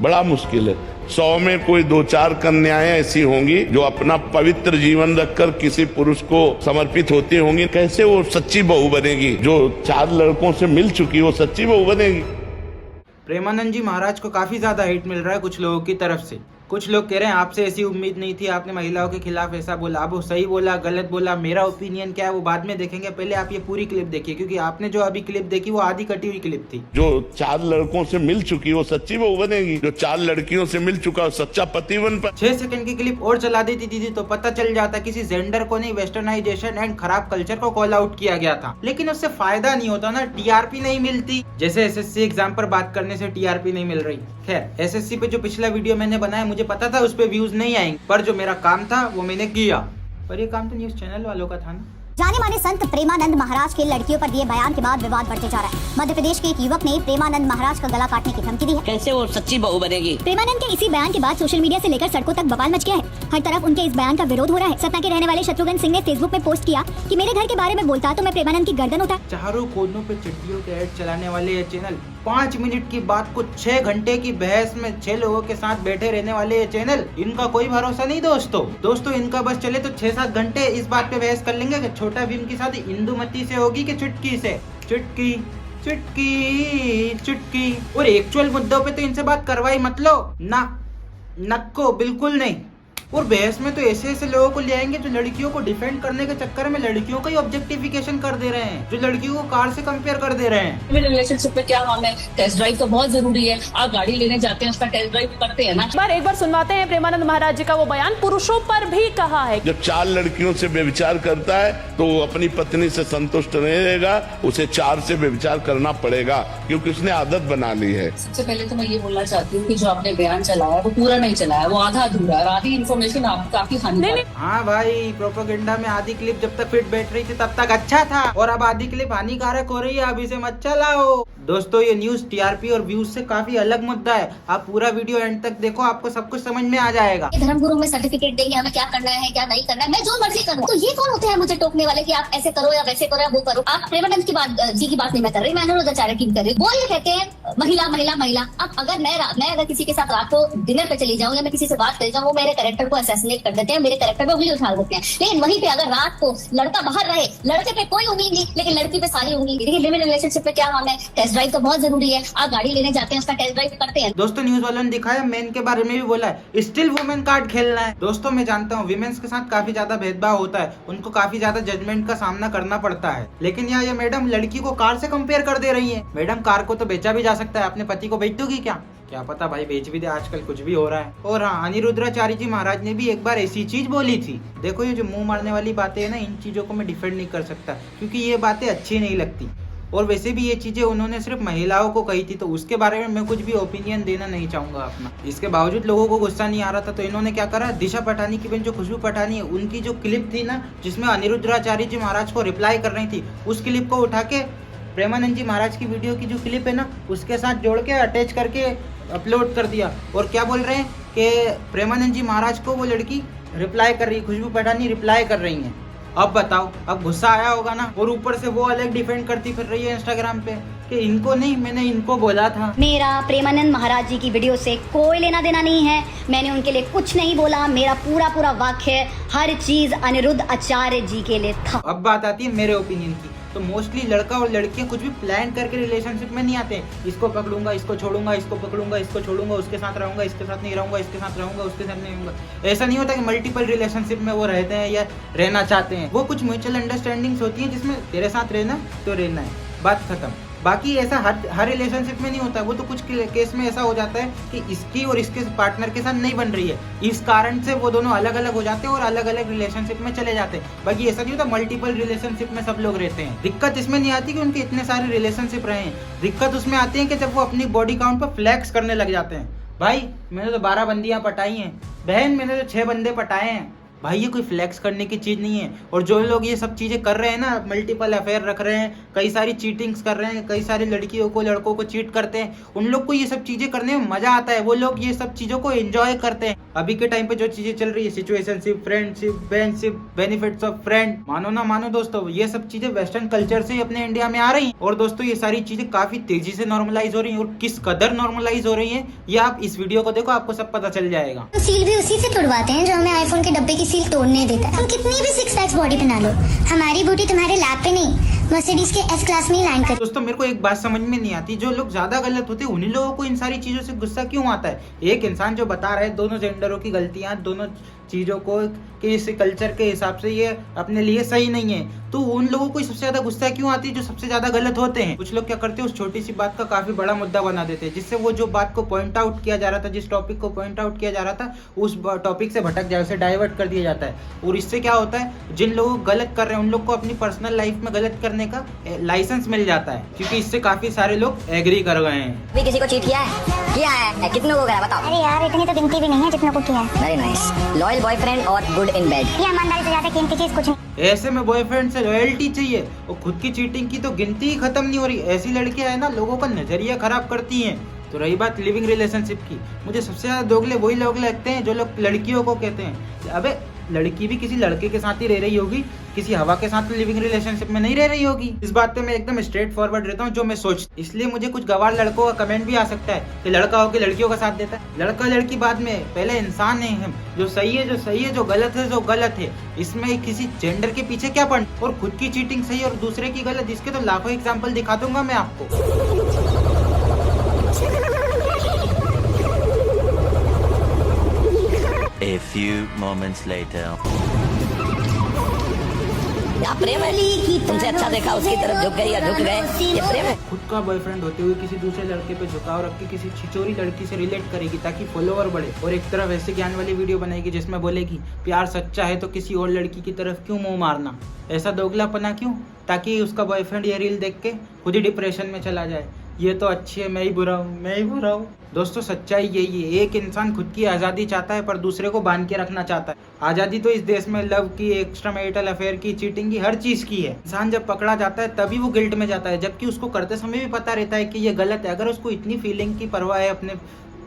बड़ा मुश्किल है। 100 में कोई 2-4 कन्याएं ऐसी होंगी जो अपना पवित्र जीवन रखकर किसी पुरुष को समर्पित होती होंगी। कैसे वो सच्ची बहू बनेगी? जो 4 लड़कों से मिल चुकी वो सच्ची बहू बनेगी? प्रेमानंद जी महाराज को काफी ज्यादा हिट मिल रहा है कुछ लोगों की तरफ से। कुछ लोग कह रहे हैं आपसे ऐसी उम्मीद नहीं थी, आपने महिलाओं के खिलाफ ऐसा बोला। अब वो सही बोला गलत बोला, मेरा ओपिनियन क्या है वो बाद में देखेंगे। पहले आप ये पूरी क्लिप देखिए, क्योंकि आपने जो अभी क्लिप देखी वो आधी कटी हुई क्लिप थी। जो 4 लड़कों से मिल चुकी वो सच्ची बहू बनेगी? जो 4 लड़कियों से मिल चुका वो सच्चा पति बन पाए? 6 सेकंड की क्लिप और चला देती दीदी तो पता चल जाता किसी जेंडर को नहीं, वेस्टर्नाइजेशन एंड खराब कल्चर को कॉल आउट किया गया था। लेकिन उससे फायदा नहीं होता ना, टीआरपी नहीं मिलती। जैसे एसएससी एग्जाम पर बात करने से टीआरपी नहीं मिल रही। खैर, एसएससी पे जो पिछला वीडियो मैंने बनाया मुझे पता था उस पे व्यूज नहीं आएंगे, पर जो मेरा काम था वो मैंने किया। पर ये काम तो न्यूज चैनल वालों का था ना। जाने माने संत प्रेमानंद महाराज के लड़कियों पर दिए बयान के बाद विवाद बढ़ते जा रहा है। मध्य प्रदेश के एक युवक ने प्रेमानंद महाराज का गला काटने की धमकी दी है। कैसे वो सच्ची बहू बनेगी? प्रेमानंद के इसी बयान के बाद सोशल मीडिया से लेकर सड़कों तक बवाल मच गया है। हर तरफ उनके इस बयान का विरोध हो रहा है। सतना के रहने वाले शत्रुघ्न सिंह ने फेसबुक में पोस्ट किया कि मेरे घर के बारे में बोलता तो मैं प्रेमानंद की गर्दन उठा। चारों कोनों पे चिट्ठियों के ऐड चलाने वाले ये चैनल, 5 मिनट की बात को 6 घंटे की बहस में 6 लोगों के साथ बैठे रहने वाले ये चैनल, इनका कोई भरोसा नहीं दोस्तों। इनका बस चले तो 6-7 घंटे इस बात पे बहस कर लेंगे कि छोटा भीम की शादी इंदुमती से होगी कि चुटकी से। चुटकी चुटकी चुटकी। और एक्चुअल मुद्दों पे तो इनसे बात करवाई मत लो ना, नक्को बिल्कुल नहीं। और बहस में तो ऐसे ऐसे लोगों को ले आएंगे जो लड़कियों को डिफेंड करने के चक्कर में लड़कियों का ही ऑब्जेक्टिफिकेशन कर दे रहे हैं, जो लड़कियों को कार से कंपेयर कर दे रहे हैं। रिलेशनशिप में क्या हम है, टेस्ट ड्राइव तो बहुत जरूरी है। आप गाड़ी लेने जाते हैं उसका टेस्ट ड्राइव करते हैं ना। एक बार सुनवाते हैं प्रेमानंद महाराज जी का वो बयान। पुरुषों पर भी कहा है जब 4 लड़कियों से व्यभिचार करता है तो वो अपनी पत्नी से संतुष्ट नहीं रहेगा, उसे 4 से व्यभिचार करना पड़ेगा, क्योंकि उसने आदत बना ली है। सबसे पहले तो मैं ये बोलना चाहती हूँ कि जो आपने बयान चलाया वो पूरा नहीं चलाया, वो आधा अधूरा है। आधी इन्फॉर्मेशन आपको काफी हानिकारक। हाँ भाई, प्रोपेगेंडा में आधी क्लिप जब तक फिट बैठ रही थी तब तक अच्छा था, और अब आधी क्लिप हानिकारक हो रही है। अब इसे मत चलाओ। दोस्तों, ये न्यूज टीआरपी और व्यूज से काफी अलग मुद्दा है। आप पूरा वीडियो एंड तक देखो, आपको सब कुछ समझ में आ जाएगा। धर्मगुरु में सर्टिफिकेट देंगे हमें क्या करना है क्या नहीं करना है, मैं जो मर्जी करूँ। तो ये कौन होते हैं मुझे टोकने वाले कि आप ऐसे करो या वैसे करो या वो करो। आप प्रेमानंद की बात जी की बात नहीं मैं कर रही, मैं अनिरुद्ध आचार्य की कर रही। वो ये कहते हैं महिला महिला महिला। अब अगर मैं अगर किसी के साथ रात को डिनर पे चली जाऊँ या मैं किसी से बात कर जाऊँ, वो मेरे कैरेक्टर को असैसिनेट कर देते हैं, मेरे कैरेक्टर पे उंगली उठा देते हैं। लेकिन वहीं पे अगर रात को लड़का बाहर रहे, लड़के पे कोई उम्मीद नहीं लेकिन लड़की पे सारी उम्मीद। देखिए, लिव-इन रिलेशनशिप पे क्या हम है, टेस्ट ड्राइव तो बहुत जरूरी है। आप गाड़ी लेने जाते हैं उसका टेस्ट ड्राइव करते हैं। दोस्तों, न्यूज वालों ने दिखाया, मेन के बारे में भी बोला है, स्टिल वुमेन कार्ड खेलना है। दोस्तों, मैं जानता हूँ विमेन्स के साथ काफी ज्यादा भेदभाव होता है, उनको काफी ज्यादा जजमेंट का सामना करना पड़ता है। लेकिन यहाँ ये मैडम लड़की को कार से कंपेयर कर दे रही है। मैडम, कार को तो बेचा भी जा सकता है, अपने पति को बेच दोगी क्या पता भाई, बेच भी दे, आजकल कुछ भी हो रहा है। और हाँ, अनिरुद्धाचार्य जी महाराज ने भी एक बार ऐसी चीज बोली थी। देखो, ये जो मुंह मारने वाली बातें है ना, इन चीजों को मैं डिफेंड नहीं कर सकता, क्योंकि ये बातें अच्छी नहीं लगती। और वैसे भी ये चीजें उन्होंने सिर्फ महिलाओं को कही थी, तो उसके बारे में मैं कुछ भी ओपिनियन देना नहीं चाहूंगा अपना। इसके बावजूद लोगों को गुस्सा नहीं आ रहा था, तो इन्होंने क्या करा, दिशा पटानी की बहन जो खुशबू पटानी है, उनकी जो क्लिप थी ना जिसमें अनिरुद्धाचार्य जी महाराज को रिप्लाई कर रही थी, उस क्लिप को उठा के प्रेमानंद जी महाराज की वीडियो की जो क्लिप है ना उसके साथ जोड़ के अटैच करके अपलोड कर दिया। और क्या बोल रहे हैं कि प्रेमानंद जी महाराज को वो लड़की रिप्लाई कर रही है, खुशबू पठानी रिप्लाई कर रही है। अब बताओ, अब गुस्सा आया होगा ना। और ऊपर से वो अलग डिफेंड करती फिर रही है इंस्टाग्राम पे कि इनको नहीं, मैंने इनको बोला था। मेरा प्रेमानंद महाराज जी की वीडियो से कोई लेना देना नहीं है, मैंने उनके लिए कुछ नहीं बोला। मेरा पूरा वाक्य, हर चीज अनिरुद्ध आचार्य जी के लिए था। अब बात आती है मेरे ओपिनियन की, तो मोस्टली लड़का और लड़कियां कुछ भी प्लान करके रिलेशनशिप में नहीं आते हैं। इसको पकड़ूंगा, इसको छोड़ूंगा, इसको पकड़ूंगा, इसको छोड़ूंगा, उसके साथ रहूंगा, इसके साथ नहीं रहूंगा, इसके साथ रहूंगा, उसके साथ नहीं रहूंगा। ऐसा नहीं होता कि मल्टीपल रिलेशनशिप में वो रहते हैं या रहना चाहते हैं। वो कुछ म्यूचुअल अंडरस्टैंडिंग्स होती है जिसमें तेरे साथ रहना तो रहना है, बात खत्म। बाकी ऐसा हर रिलेशनशिप में नहीं होता। वो तो कुछ केस में ऐसा हो जाता है कि इसकी और इसके पार्टनर के साथ नहीं बन रही है, इस कारण से वो दोनों अलग अलग हो जाते हैं और अलग अलग रिलेशनशिप में चले जाते हैं। बाकी ऐसा नहीं होता मल्टीपल रिलेशनशिप में सब लोग रहते हैं। दिक्कत इसमें नहीं आती कि उनके इतने सारे रिलेशनशिप रहे हैं, दिक्कत उसमें आती है कि जब वो अपनी बॉडी काउंट पर फ्लैक्स करने लग जाते हैं। भाई, मैंने तो 12 बंदियां पटाई हैं, बहन मैंने तो 6 बंदे पटाए हैं, भाई ये कोई फ्लेक्स करने की चीज नहीं है। और जो लोग ये सब चीजें कर रहे हैं ना, मल्टीपल अफेयर रख रहे हैं, कई सारी चीटिंग्स कर रहे हैं, कई सारी लड़कियों को लड़कों को चीट करते हैं, उन लोग को ये सब चीजें करने में मजा आता है। वो लोग ये सब चीजों को एंजॉय करते हैं। अभी के टाइम पे जो चीजें चल रही है, सिचुएशनशिप, फ्रेंडशिप, बेनशिप, बेनिफिट्स ऑफ फ्रेंड, मानो ना मानो दोस्तों, ये सब चीजें वेस्टर्न कल्चर से अपने इंडिया में आ रही हैं। और दोस्तों ये सारी चीजें काफी तेजी से नॉर्मलाइज हो रही हैं, और किस कदर नॉर्मलाइज हो रही है ये आप इस वीडियो को देखो, आपको सब पता चल जाएगा। सील भी उसी से तुड़वाते हैं जो हमें आईफोन के डब्बे की सील तोड़ने देता है। तुम कितनी भी सिक्स पैक्स बॉडी बना लो, हमारी बूटी तुम्हारे लैब पे नहीं, मर्सिडीज के एस क्लास में ही लैंड कर। दोस्तों मेरे को एक बात समझ में नहीं आती, जो लोग ज्यादा गलत होते हैं उन्हीं लोगों को इन सारी चीजों से गुस्सा क्यों आता है। एक इंसान जो बता रहा है दोनों जेंडरों की गलतियां, दोनों चीजों को कि इस कल्चर के हिसाब से ये अपने लिए सही नहीं है, तो उन लोगों को सबसे ज्यादा गुस्सा क्यों आती है जो सबसे ज्यादा गलत होते हैं। कुछ लोग क्या करते हैं, उस छोटी सी बात का काफी बड़ा मुद्दा बना देते हैं, जिससे वो जो बात को पॉइंट आउट किया जा रहा था, जिस टॉपिक को पॉइंट आउट किया जा रहा था, उस टॉपिक से भटक जाए, उसे डाइवर्ट कर दिया जाता है। और इससे क्या होता है, जिन लोगों को गलत कर रहे हैं उन लोग को अपनी पर्सनल लाइफ में गलत करने का लाइसेंस मिल जाता है, क्योंकि इससे काफी सारे लोग एग्री कर गए हैं। भी किसी को चीट किया है कितनों को करा बताओ। अरे यार इतनी तो गिनती भी नहीं है जितनों को किया है। Very nice. लॉयल बॉयफ्रेंड और गुड इन बेड। ये ईमानदारी से ज्यादा कीमती चीज कुछ नहीं। ऐसे में बॉयफ्रेंड से लॉयल्टी चाहिए, और खुद की चीटिंग की तो गिनती ही खत्म नहीं हो रही। ऐसी लड़कियां है ना, लोगों का नजरिया खराब करती हैं। तो रही बात लिविंग रिलेशनशिप की, मुझे सबसे ज्यादा दोगले वही लोग लगते हैं जो लोग लड़कियों को कहते हैं अबे लड़की भी किसी लड़के के साथ ही रह रही होगी, किसी हवा के साथ लिविंग रिलेशनशिप में नहीं रह रही होगी। इस बात पे मैं एकदम स्ट्रेट फॉरवर्ड रहता हूँ जो मैं सोचता, इसलिए मुझे कुछ गवार लड़कों का कमेंट भी आ सकता है कि लड़का होकर लड़कियों का साथ देता है। लड़का लड़की बाद में, पहले इंसान है हम, जो सही है जो सही है, जो गलत है जो गलत है। इसमें किसी जेंडर के पीछे क्या पड़, और खुद की चीटिंग सही और दूसरे की गलत, इसके तो लाखों एग्जाम्पल दिखा दूंगा मैं आपको। A few moments later. क्या प्रेम है? तुमसे अच्छा देखा उसकी तरफ झुक गई या झुक गए, ये प्रेम है। खुद का बॉयफ्रेंड होते हुए किसी दूसरे लड़के पे झुकाव रख के किसी छिचोरी लड़की से रिलेट करेगी ताकि फॉलोवर बढ़े, और एक तरफ ऐसे ज्ञान वाली वीडियो बनाएगी जिसमें बोलेगी प्यार सच्चा है तो किसी और लड़की की तरफ क्यों मुंह मारना, ऐसा दोगलापना क्यों, ताकि उसका बॉयफ्रेंड ये रील देख के खुद ही डिप्रेशन में चला जाए। ये तो अच्छी है, मैं ही बुरा हूँ, मैं ही बुरा हूँ। दोस्तों सच्चाई यही है, एक इंसान खुद की आज़ादी चाहता है पर दूसरे को बांध के रखना चाहता है। आज़ादी तो इस देश में लव की, एक्स्ट्रा मैरिटल अफेयर की, चीटिंग की, हर चीज़ की है। इंसान जब पकड़ा जाता है तभी वो गिल्ट में जाता है, जबकि उसको करते समय भी पता रहता है कि ये गलत है। अगर उसको इतनी फीलिंग की परवाह है अपने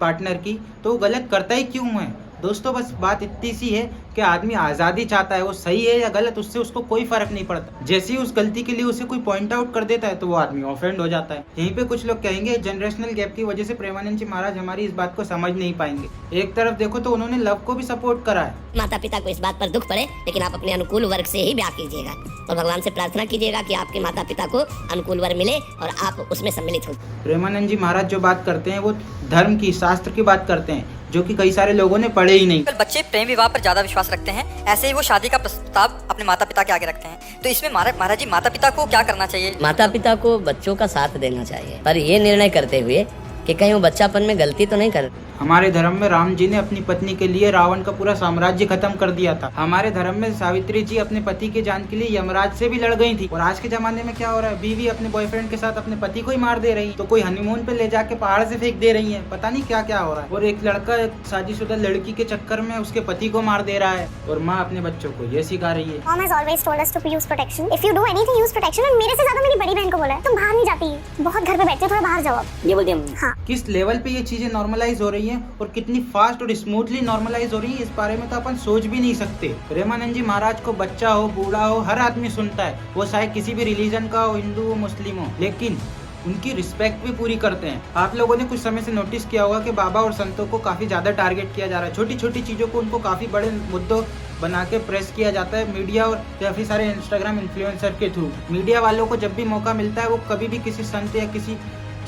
पार्टनर की तो वो गलत करता ही क्यों है। दोस्तों बस बात इतनी सी है कि आदमी आज़ादी चाहता है, वो सही है या गलत उससे उसको कोई फर्क नहीं पड़ता। जैसे ही उस गलती के लिए उसे कोई पॉइंट आउट कर देता है तो वो आदमी ऑफेंड हो जाता है। यहीं पे कुछ लोग कहेंगे जनरेशनल गैप की वजह से प्रेमानंद जी महाराज हमारी इस बात को समझ नहीं पाएंगे। एक तरफ देखो तो उन्होंने लव को भी सपोर्ट करा है। माता पिता को इस बात पर दुख पड़े, लेकिन आप अपने अनुकूल वर्ग से ही ब्याह कीजिएगा और भगवान से प्रार्थना कीजिएगा कि आपके माता पिता को अनुकूल वर्ग मिले और आप उसमें सम्मिलित हो। प्रेमानंद जी महाराज जो बात करते हैं वो धर्म की, शास्त्र की बात करते हैं, जो कि कई सारे लोगों ने पढ़े ही नहीं। बच्चे प्रेम विवाह पर ज्यादा विश्वास रखते हैं, ऐसे ही वो शादी का प्रस्ताव अपने माता पिता के आगे रखते हैं। तो इसमें महाराज जी माता पिता को क्या करना चाहिए? माता पिता को बच्चों का साथ देना चाहिए, पर ये निर्णय करते हुए कि कहीं वो बच्चापन में गलती तो नहीं कर। हमारे धर्म में राम जी ने अपनी पत्नी के लिए रावण का पूरा साम्राज्य खत्म कर दिया था। हमारे धर्म में सावित्री जी अपने पति के जान के लिए यमराज से भी लड़ गई थी। और आज के जमाने में क्या हो रहा है, बीवी अपने बॉयफ्रेंड के साथ अपने पति को ही मार दे रही, तो कोई हनीमून पे ले जाके पहाड़ से फेंक दे रही है, पता नहीं क्या क्या हो रहा है। और एक लड़का शादीशुदा लड़की के चक्कर में उसके पति को मार दे रहा है, और माँ अपने बच्चों को ये सिखा रही है। Mom has always told us to use protection. If you do anything, use protection. और मेरे से ज्यादा मेरी बड़ी बहन को बोला है तुम बाहर नहीं जाती, बहुत घर पे बैठते हो, थोड़ा बाहर जाओ आप। ये बोलते हैं। हाँ। किस लेवल पे ये चीजें नॉर्मलाइज हो रही हैं और कितनी फास्ट और स्मूथली नॉर्मलाइज हो रही है, इस बारे में तो अपन सोच भी नहीं सकते। प्रेमानंद जी महाराज को बच्चा हो, बूढ़ा हो, हर आदमी सुनता है, वो चाहे किसी भी रिलीजन का हो, हिंदू हो, मुस्लिम हो, लेकिन उनकी रिस्पेक्ट भी पूरी करते हैं। आप लोगों ने कुछ समय से नोटिस किया होगा कि बाबा और संतों को काफी ज्यादा टारगेट किया जा रहा है। छोटी छोटी चीजों को उनको काफी बड़े मुद्दों बना के प्रेस किया जाता है मीडिया और काफी सारे इंस्टाग्राम इन्फ्लुएंसर के थ्रू। मीडिया वालों को जब भी मौका मिलता है वो कभी भी किसी संत या किसी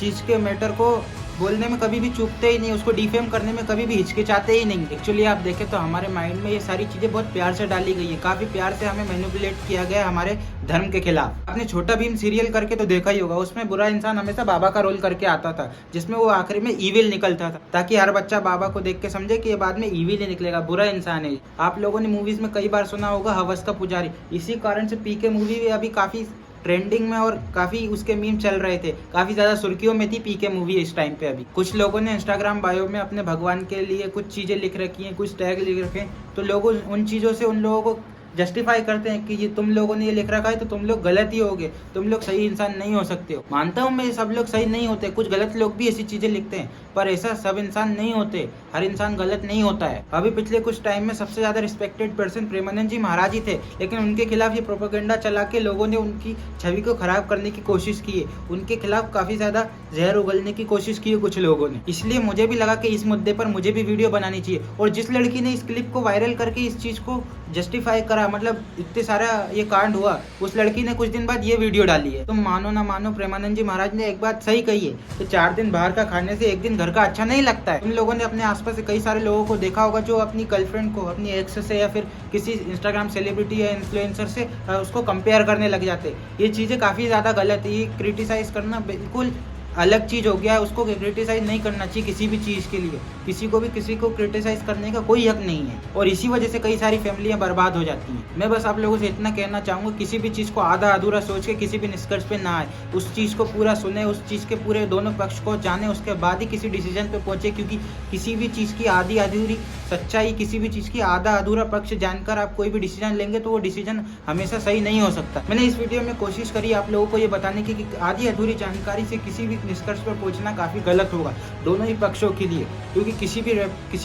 चीज के मैटर को बोलने में कभी भी चूकते ही नहीं, उसको डिफेम करने में कभी भी हिचकिचाते ही नहीं। एक्चुअली आप देखें तो हमारे माइंड में ये सारी चीजें बहुत प्यार से डाली गई है, काफी प्यार से हमें मैनिपुलेट किया गया है हमारे धर्म के खिलाफ। आपने छोटा भीम सीरियल करके तो देखा ही होगा, उसमें बुरा इंसान हमेशा बाबा का रोल करके आता था, जिसमें वो आखिरी में ईविल निकलता था, ताकि हर बच्चा बाबा को देख के समझे कि ये बाद में ईविल ही निकलेगा, बुरा इंसान है। आप लोगों ने मूवीज में कई बार सुना होगा हवस का पुजारी, इसी कारण से पीके मूवी भी अभी काफी ट्रेंडिंग में और काफी उसके मीम चल रहे थे, काफी ज्यादा सुर्खियों में थी पीके मूवी इस टाइम पे। अभी कुछ लोगों ने इंस्टाग्राम बायो में अपने भगवान के लिए कुछ चीजें लिख रखी हैं, कुछ टैग लिख रखे हैं, तो लोग उन चीजों से उन लोगों को जस्टिफाई करते हैं कि ये तुम लोगों ने ये लिख रखा है तो तुम लोग गलत ही होगे, तुम लोग सही इंसान नहीं हो सकते हो। मानता हूँ मैं सब लोग सही नहीं होते, कुछ गलत लोग भी ऐसी चीजें लिखते हैं, पर ऐसा सब इंसान नहीं होते, हर इंसान गलत नहीं होता है। अभी पिछले कुछ टाइम में सबसे ज्यादा रिस्पेक्टेड पर्सन प्रेमानंद जी महाराज ही थे, लेकिन उनके खिलाफ ये प्रोपेगेंडा चला के लोगों ने उनकी छवि को खराब करने की कोशिश की है, उनके खिलाफ काफी ज्यादा जहर उगलने की कोशिश की है कुछ लोगों ने। इसलिए मुझे भी लगा कि इस मुद्दे पर मुझे भी वीडियो बनानी चाहिए। और जिस लड़की ने इस क्लिप को वायरल करके इस चीज को जस्टिफाई करा, मतलब इतने सारा ये कांड हुआ, उस लड़की ने कुछ दिन बाद ये वीडियो डाली है। तुम मानो ना मानो, प्रेमानंद जी महाराज ने एक बात सही कही है कि 4 दिन बाहर का खाने से 1 दिन घर का अच्छा नहीं लगता है। तुम लोगों ने अपने आसपास से कई सारे लोगों को देखा होगा जो अपनी गर्लफ्रेंड को अपनी एक्स से या फिर किसी इंस्टाग्राम सेलिब्रिटी या इन्फ्लुएंसर से उसको कंपेयर करने लग जाते। ये चीजें काफी ज्यादा गलत है, ये क्रिटिसाइज करना बिल्कुल अलग चीज हो गया है। उसको क्रिटिसाइज नहीं करना चाहिए किसी भी चीज के लिए, किसी को भी किसी को क्रिटिसाइज करने का कोई हक नहीं है, और इसी वजह से कई सारी फैमिलियां बर्बाद हो जाती हैं। मैं बस आप लोगों से इतना कहना चाहूंगा, किसी भी चीज को आधा अधूरा सोच के किसी भी निष्कर्ष पे ना आए, उस चीज को पूरा सुने, उस चीज के पूरे दोनों पक्ष को जाने, उसके बाद ही किसी डिसीजन पे पहुंचे। क्योंकि किसी भी चीज की आधी अधूरी सच्चाई, किसी भी चीज की आधा अधूरा पक्ष जानकर आप कोई भी डिसीजन लेंगे तो वो डिसीजन हमेशा सही नहीं हो सकता। मैंने इस वीडियो में कोशिश करी आप लोगों को ये बताने की कि आधी अधूरी जानकारी से किसी भी निष्कर्ष पर पहुंचना काफी गलत होगा दोनों ही पक्षों के लिए, क्योंकि किसी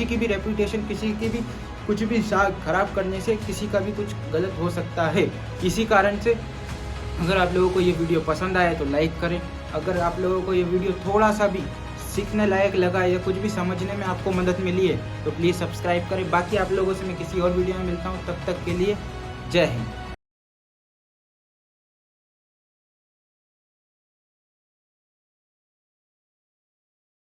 की भी रेपुटेशन, किसी की भी कुछ भी खराब करने से किसी का भी कुछ गलत हो सकता है। इसी कारण से अगर आप लोगों को ये वीडियो पसंद आए तो लाइक करें, अगर आप लोगों को ये वीडियो थोड़ा सा भी सीखने लायक लगा या कुछ भी समझने में आपको मदद मिली है तो प्लीज़ सब्सक्राइब करें। बाकी आप लोगों से मैं किसी और वीडियो में मिलता हूँ, तब तक के लिए जय हिंद।